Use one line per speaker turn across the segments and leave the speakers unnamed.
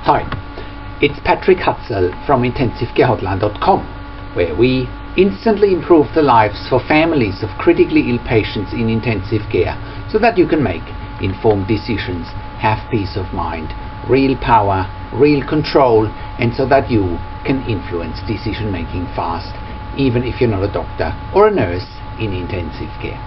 Hi, it's Patrick Hutzel from IntensiveCareHotline.com, where we instantly improve the lives for families of critically ill patients in intensive care so that you can make informed decisions, have peace of mind, real power, real control, and so that you can influence decision making fast, even if you're not a doctor or a nurse in intensive care.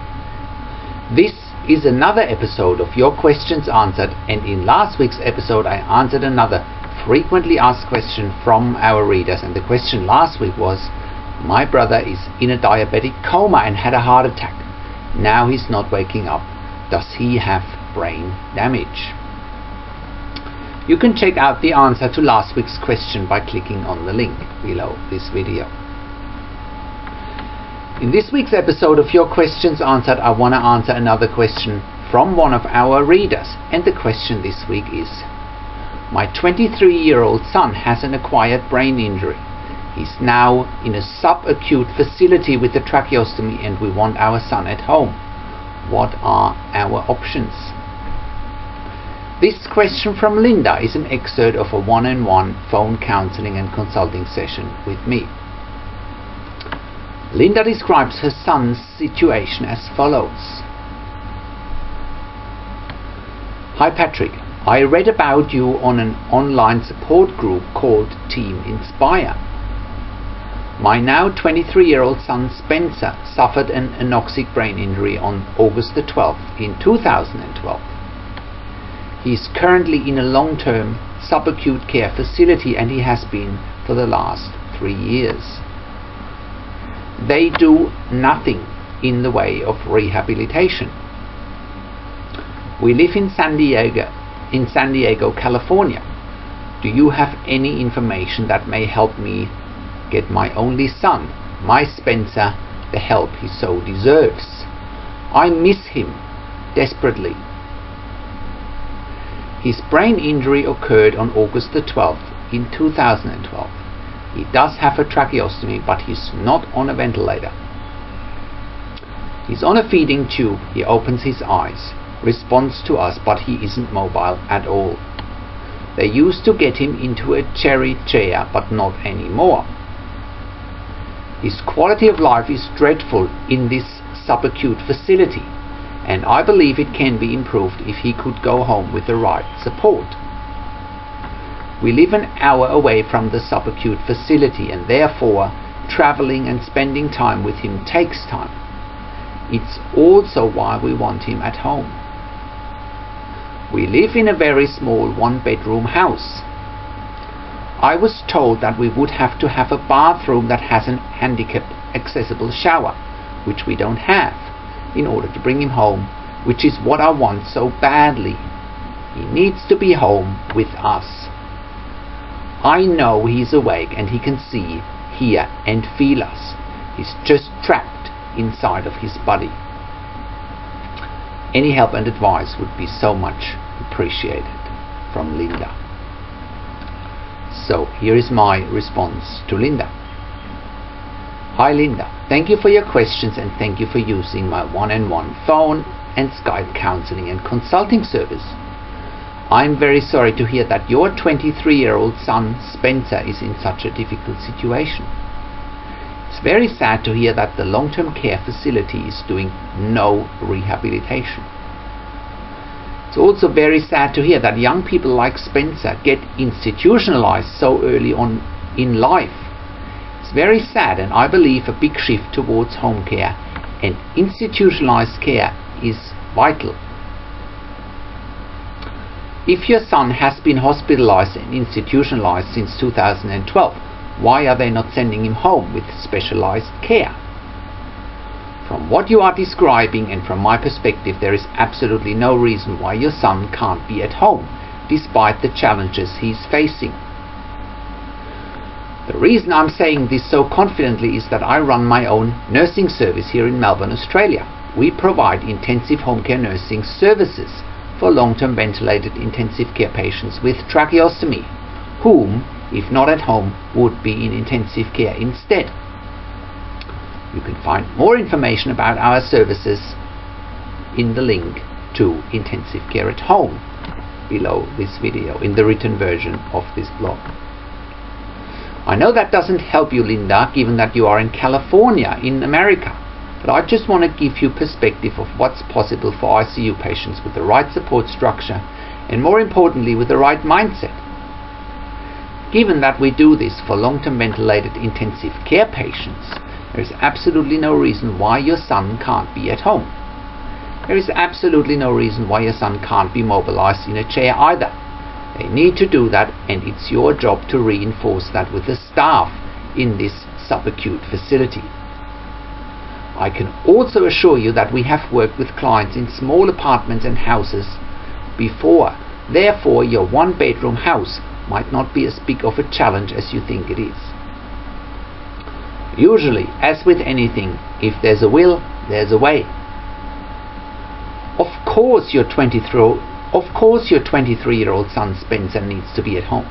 This is another episode of Your Questions Answered, and in last week's episode I answered another frequently asked question from our readers, and the question last week was: my brother is in a diabetic coma and had a heart attack. Now he's not waking up. Does he have brain damage? You can check out the answer to last week's question by clicking on the link below this video. In this week's episode of Your Questions Answered, I want to answer another question from one of our readers, and the question this week is: my 23-year-old son has an acquired brain injury. He's now in a subacute facility with a tracheostomy, and we want our son at home. What are our options? This question from Linda is an excerpt of a one-on-one phone counseling and consulting session with me. Linda describes her son's situation as follows. Hi Patrick, I read about you on an online support group called Team Inspire. My now 23-year-old son Spencer suffered an anoxic brain injury on August the 12th in 2012. He is currently in a long-term subacute care facility, and he has been for the last 3 years. They do nothing in the way of rehabilitation. We live in San Diego, California. Do you have any information that may help me get my only son, my Spencer, the help he so deserves? I miss him desperately. His brain injury occurred on August the 12th in 2012. He does have a tracheostomy, but he's not on a ventilator. He's on a feeding tube. He opens his eyes, responds to us, but he isn't mobile at all. They used to get him into a cherry chair, but not anymore. His quality of life is dreadful in this subacute facility, and I believe it can be improved if he could go home with the right support. We live an hour away from the subacute facility, and therefore traveling and spending time with him takes time. It's also why we want him at home. We live in a very small one-bedroom house. I was told that we would have to have a bathroom that has an handicapped accessible shower, which we don't have, in order to bring him home, which is what I want so badly. He needs to be home with us. I know he's awake and he can see, hear and feel us. He's just trapped inside of his body. Any help and advice would be so much appreciated. From Linda. So here is my response to Linda. Hi Linda, thank you for your questions and thank you for using my one-on-one phone and Skype counseling and consulting service. I'm very sorry to hear that your 23-year-old son Spencer is in such a difficult situation. It's very sad to hear that the long-term care facility is doing no rehabilitation. It's also very sad to hear that young people like Spencer get institutionalized so early on in life. It's very sad, and I believe a big shift towards home care and institutionalized care is vital. If your son has been hospitalized and institutionalized since 2012, why are they not sending him home with specialized care? From what you are describing and from my perspective, there is absolutely no reason why your son can't be at home, despite the challenges he's facing. The reason I'm saying this so confidently is that I run my own nursing service here in Melbourne, Australia. We provide intensive home care nursing services for long-term ventilated intensive care patients with tracheostomy, whom, if not at home, would be in intensive care instead. You can find more information about our services in the link to Intensive Care at Home below this video in the written version of this blog. I know that doesn't help you, Linda, given that you are in California in America, but I just want to give you perspective of what's possible for ICU patients with the right support structure and, more importantly, with the right mindset. Given that we do this for long-term ventilated intensive care patients, there is absolutely no reason why your son can't be at home. There is absolutely no reason why your son can't be mobilized in a chair either. They need to do that, and it's your job to reinforce that with the staff in this subacute facility. I can also assure you that we have worked with clients in small apartments and houses before. Therefore, your one-bedroom house might not be as big of a challenge as you think it is. Usually, as with anything, if there's a will, there's a way. Of course your 23-year-old son Spencer needs to be at home.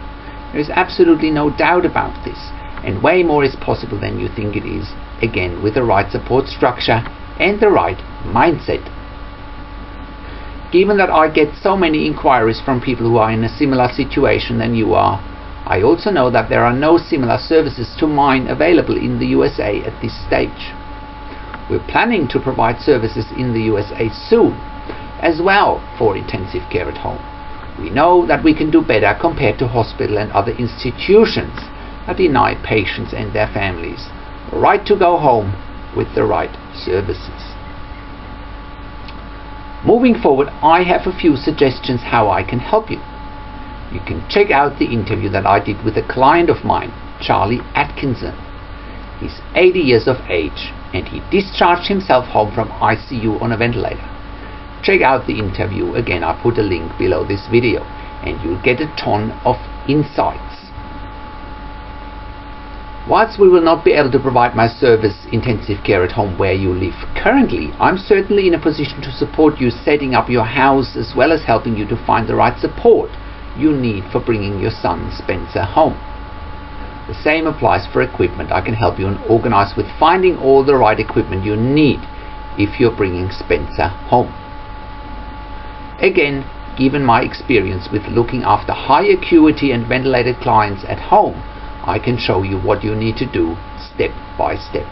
There is absolutely no doubt about this, and way more is possible than you think it is, again with the right support structure and the right mindset. Given that I get so many inquiries from people who are in a similar situation than you are, I also know that there are no similar services to mine available in the USA at this stage. We're planning to provide services in the USA soon as well for intensive care at home. We know that we can do better compared to hospital and other institutions that deny patients and their families the right to go home with the right services. Moving forward, I have a few suggestions how I can help you. You can check out the interview that I did with a client of mine, Charlie Atkinson. He's 80 years of age and he discharged himself home from ICU on a ventilator. Check out the interview, again I put a link below this video, and you'll get a ton of insights. Whilst we will not be able to provide my service intensive care at home where you live currently, I'm certainly in a position to support you setting up your house as well as helping you to find the right support you need for bringing your son Spencer home. The same applies for equipment. I can help you and organize with finding all the right equipment you need if you're bringing Spencer home. Again, given my experience with looking after high acuity and ventilated clients at home, I can show you what you need to do step by step.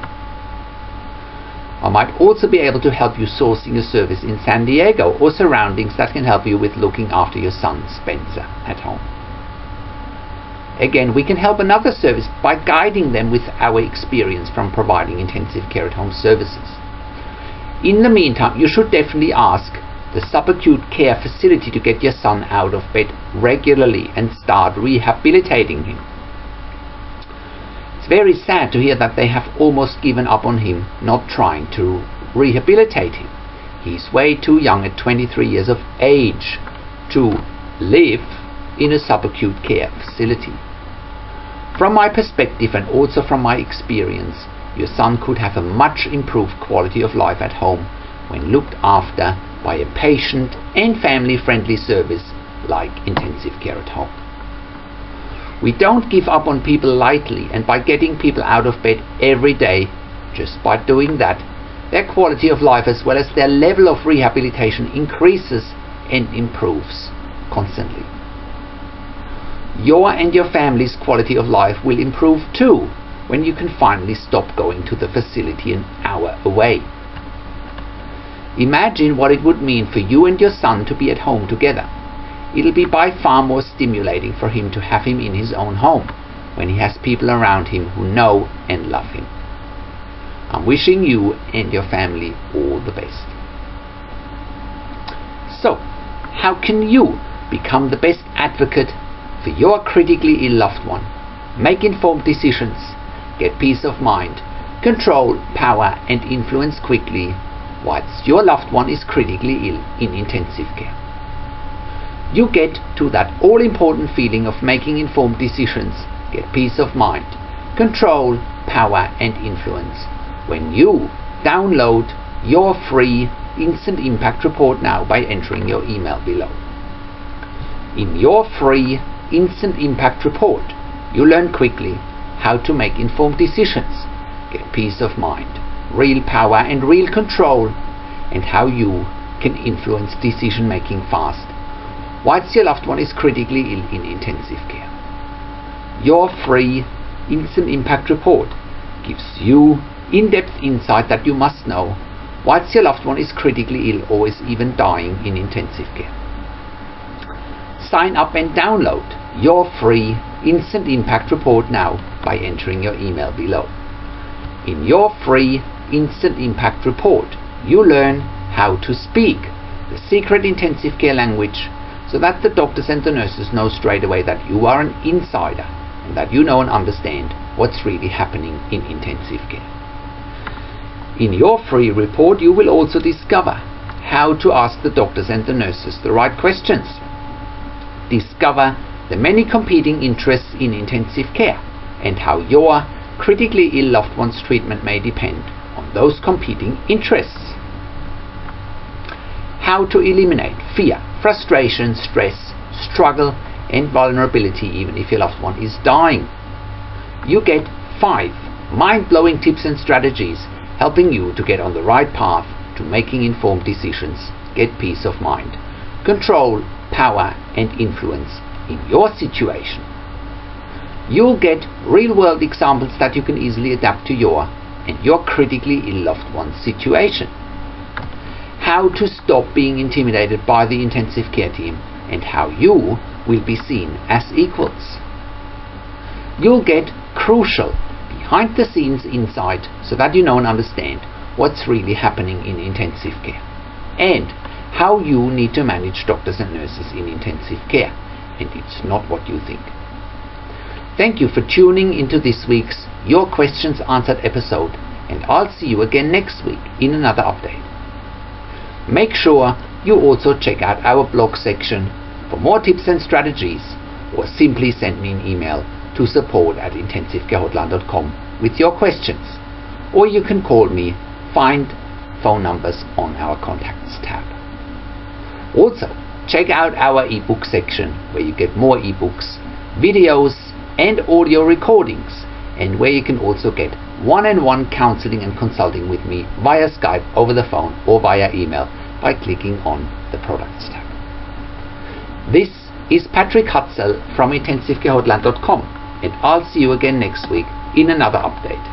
I might also be able to help you sourcing a service in San Diego or surroundings that can help you with looking after your son Spencer at home. Again, we can help another service by guiding them with our experience from providing intensive care at home services. In the meantime, you should definitely ask the subacute care facility to get your son out of bed regularly and start rehabilitating him. It's very sad to hear that they have almost given up on him, not trying to rehabilitate him. He's way too young at 23 years of age to live in a subacute care facility. From my perspective and also from my experience, your son could have a much improved quality of life at home when looked after by a patient and family-friendly service like intensive care at home. We don't give up on people lightly, and by getting people out of bed every day, just by doing that, their quality of life as well as their level of rehabilitation increases and improves constantly. Your and your family's quality of life will improve too when you can finally stop going to the facility an hour away. Imagine what it would mean for you and your son to be at home together. It'll be by far more stimulating for him to have him in his own home when he has people around him who know and love him. I'm wishing you and your family all the best. So, how can you become the best advocate for your critically ill loved one? Make informed decisions, get peace of mind, control, power and influence quickly whilst your loved one is critically ill in intensive care. You get to that all-important feeling of making informed decisions, get peace of mind, control, power and influence when you download your free Instant Impact Report now by entering your email below. In your free Instant Impact Report, you learn quickly how to make informed decisions, get peace of mind, real power and real control, and how you can influence decision making fast whilst your loved one is critically ill in intensive care. Your free instant impact report gives you in-depth insight that you must know whilst your loved one is critically ill or is even dying in intensive care. Sign up and download your free instant impact report now by entering your email below. In your free instant impact report, you learn how to speak the secret intensive care language so that the doctors and the nurses know straight away that you are an insider and that you know and understand what's really happening in intensive care. In your free report, you will also discover how to ask the doctors and the nurses the right questions. Discover the many competing interests in intensive care and how your critically ill loved one's treatment may depend on those competing interests. How to eliminate fear, frustration, stress, struggle and vulnerability even if your loved one is dying. You get 5 mind-blowing tips and strategies helping you to get on the right path to making informed decisions, get peace of mind, control, power and influence in your situation. You'll get real-world examples that you can easily adapt to your and your critically ill loved one's situation. How to stop being intimidated by the intensive care team and how you will be seen as equals. You'll get crucial behind-the-scenes insight so that you know and understand what's really happening in intensive care and how you need to manage doctors and nurses in intensive care, and it's not what you think. Thank you for tuning into this week's Your Questions Answered episode, and I'll see you again next week in another update. Make sure you also check out our blog section for more tips and strategies, or simply send me an email to support@intensivecarehotline.com with your questions, or you can call me. Find phone numbers on our contacts tab. Also, check out our ebook section where you get more ebooks, videos and audio recordings, and where you can also get one-on-one counseling and consulting with me via Skype, over the phone or via email by clicking on the products tab. This is Patrick Hutzel from intensivecarehotline.com, and I'll see you again next week in another update.